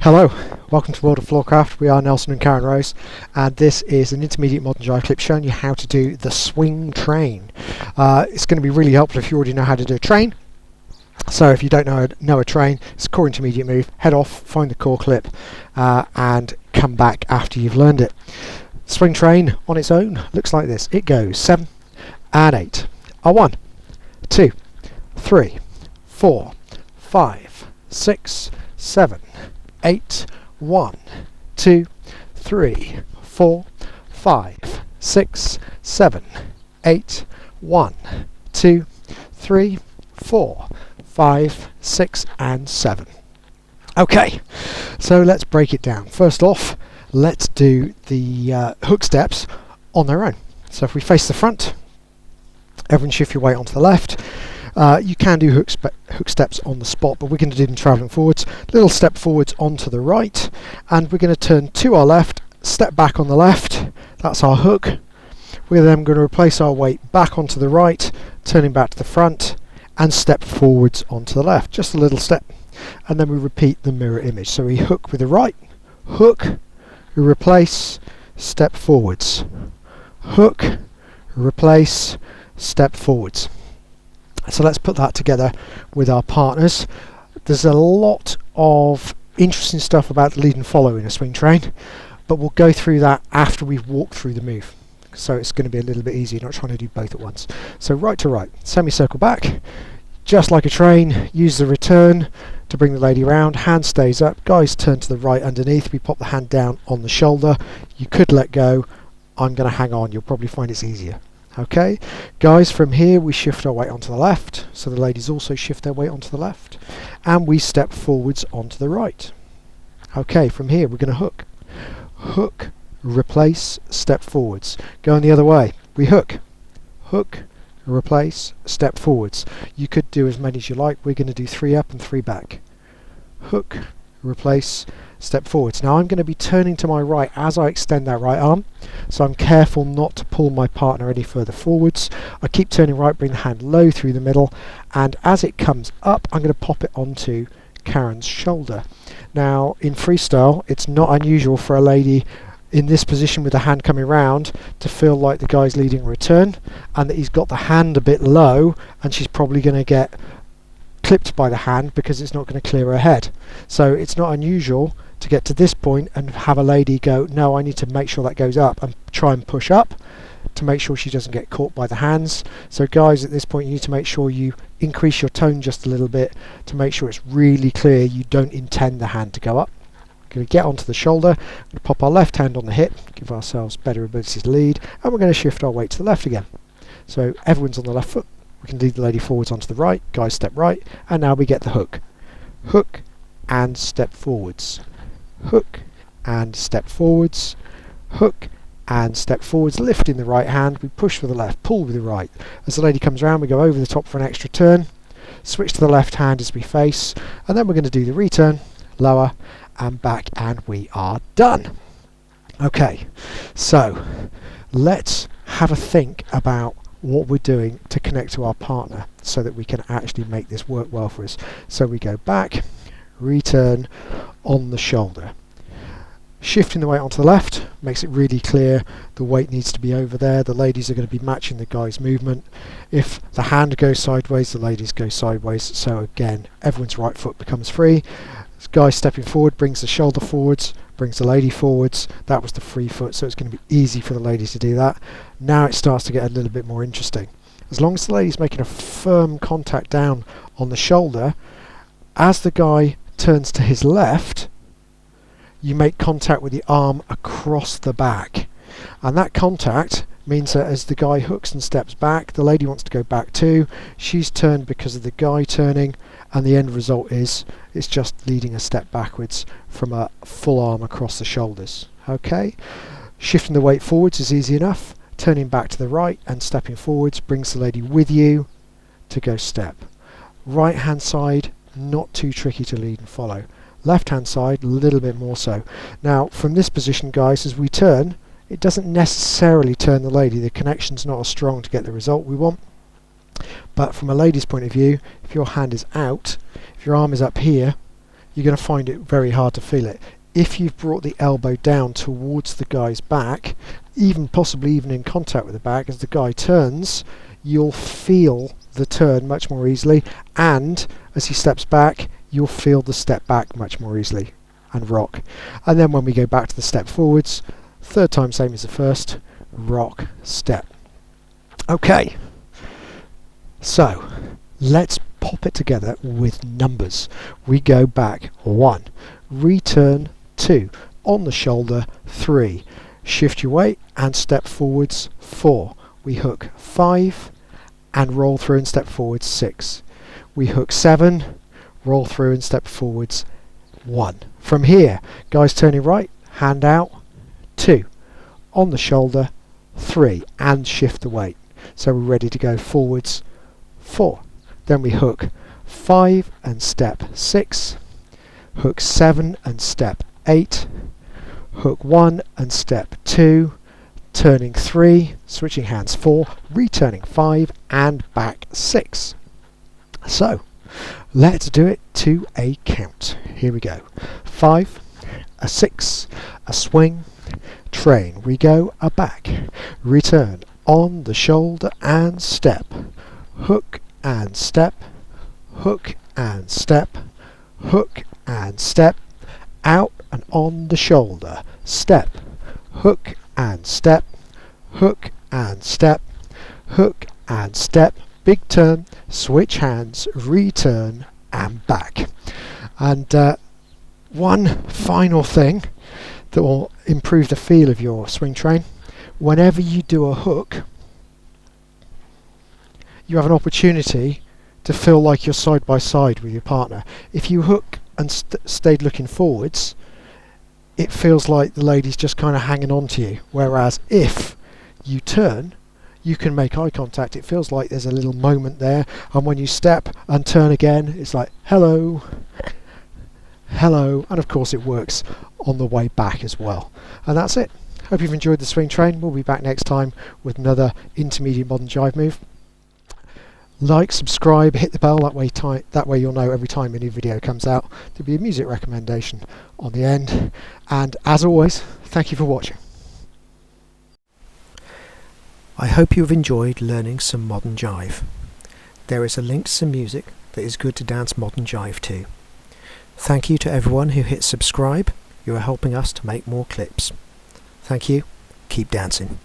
Hello, welcome to World of Floorcraft. We are Nelson and Karen Rose, and this is an Intermediate Modern Jive Clip showing you how to do the swing train. It's going to be really helpful if you already know how to do a train. So if you don't know a train, it's a core intermediate move. Head off, find the core clip, and come back after you've learned it. Swing train on its own looks like this. It goes 7 and 8. A 1, 2, 3, 4, 5, 6, 7, 8, 1, 2, 3, 4, 5, 6, 7, 8, 1, 2, 3, 4, 5, 6 and 7. Okay, so let's break it down. First off, let's do the hook steps on their own. So if we face the front, everyone shift your weight onto the left. You can do hook steps on the spot, but we're going to do them travelling forwards. Little step forwards onto the right, and we're going to turn to our left, step back on the left. That's our hook. We're then going to replace our weight back onto the right, turning back to the front, and step forwards onto the left. Just a little step. And then we repeat the mirror image. So we hook with the right, hook, we replace, step forwards. Hook, replace, step forwards. So let's put that together with our partners. There's a lot of interesting stuff about the lead and follow in a swing train, but we'll go through that after we've walked through the move. So it's going to be a little bit easier, not trying to do both at once. So right to right, semicircle back, just like a train, use the return to bring the lady round, hand stays up, guys turn to the right underneath, we pop the hand down on the shoulder, you could let go, I'm going to hang on, you'll probably find it's easier. Okay, guys, from here we shift our weight onto the left, so the ladies also shift their weight onto the left, and we step forwards onto the right. Okay, from here we're going to hook. Hook, replace, step forwards. Going the other way, we hook. Hook, replace, step forwards. You could do as many as you like. We're going to do 3 up and 3 back. Hook, replace, step forwards. Now I'm going to be turning to my right as I extend that right arm, so I'm careful not to pull my partner any further forwards. I keep turning right, bring the hand low through the middle, and as it comes up I'm going to pop it onto Karen's shoulder. Now in freestyle it's not unusual for a lady in this position with the hand coming round to feel like the guy's leading a return and that he's got the hand a bit low, and she's probably going to get clipped by the hand because it's not going to clear her head. So it's not unusual to get to this point and have a lady go, no, I need to make sure that goes up, and try and push up to make sure she doesn't get caught by the hands. So guys, at this point you need to make sure you increase your tone just a little bit to make sure it's really clear you don't intend the hand to go up. We're going to get onto the shoulder, pop our left hand on the hip, give ourselves better ability to lead, and we're going to shift our weight to the left again. So everyone's on the left foot, we can lead the lady forwards onto the right, guys step right, and now we get the hook. Hook and step forwards. Hook and step forwards. Hook and step forwards, lifting the right hand, we push with the left, pull with the right. As the lady comes around we go over the top for an extra turn, switch to the left hand as we face, and then we're going to do the return, lower and back, and we are done. Okay, so let's have a think about what we're doing to connect to our partner so that we can actually make this work well for us. So we go back, return on the shoulder. Shifting the weight onto the left makes it really clear the weight needs to be over there. The ladies are going to be matching the guy's movement. If the hand goes sideways, the ladies go sideways. So again, everyone's right foot becomes free. This guy stepping forward brings the shoulder forwards, brings the lady forwards. That was the free foot, so it's going to be easy for the ladies to do that. Now it starts to get a little bit more interesting. As long as the lady's making a firm contact down on the shoulder, as the guy turns to his left, you make contact with the arm across the back, and that contact means that as the guy hooks and steps back, the lady wants to go back too. She's turned because of the guy turning, and the end result is it's just leading a step backwards from a full arm across the shoulders. Okay, shifting the weight forwards is easy enough. Turning back to the right and stepping forwards brings the lady with you to go step. Right hand side, not too tricky to lead and follow. Left hand side, a little bit more so. Now from this position guys, as we turn, it doesn't necessarily turn the lady. The connection's not as strong to get the result we want. But from a lady's point of view, if your hand is out, if your arm is up here, you're going to find it very hard to feel it. If you've brought the elbow down towards the guy's back, possibly even in contact with the back, as the guy turns, you'll feel the turn much more easily, and as he steps back, you'll feel the step back much more easily and rock. And then when we go back to the step forwards, third time same as the first, rock, step. Okay, so let's pop it together with numbers. We go back 1, return 2, on the shoulder 3, shift your weight and step forwards 4, we hook 5 and roll through and step forwards 6, we hook 7, roll through and step forwards 1. From here, guys turning right, hand out 2, on the shoulder 3 and shift the weight. So we're ready to go forwards 4. Then we hook 5 and step 6, hook 7 and step 8, hook 1 and step 2, turning 3, switching hands 4, returning 5 and back 6. So let's do it to a count. Here we go. 5, a 6, a swing, train. We go a back, return, on the shoulder and step, hook and step, hook and step, hook and step, out and on the shoulder, step, hook and step, hook and step, hook and step, big turn, switch hands, return and back. And one final thing that will improve the feel of your swing train: whenever you do a hook, you have an opportunity to feel like you're side by side with your partner. If you hook and stayed looking forwards, it feels like the lady's just kind of hanging on to you, whereas if you turn, you can make eye contact. It feels like there's a little moment there, and when you step and turn again, it's like hello, hello, and of course it works on the way back as well. And that's it. Hope you've enjoyed the swing train. We'll be back next time with another intermediate modern jive move. Like, subscribe, hit the bell, that way you'll know every time a new video comes out. There'll be a music recommendation on the end. And as always, thank you for watching. I hope you've enjoyed learning some modern jive. There is a link to some music that is good to dance modern jive to. Thank you to everyone who hit subscribe. You are helping us to make more clips. Thank you. Keep dancing.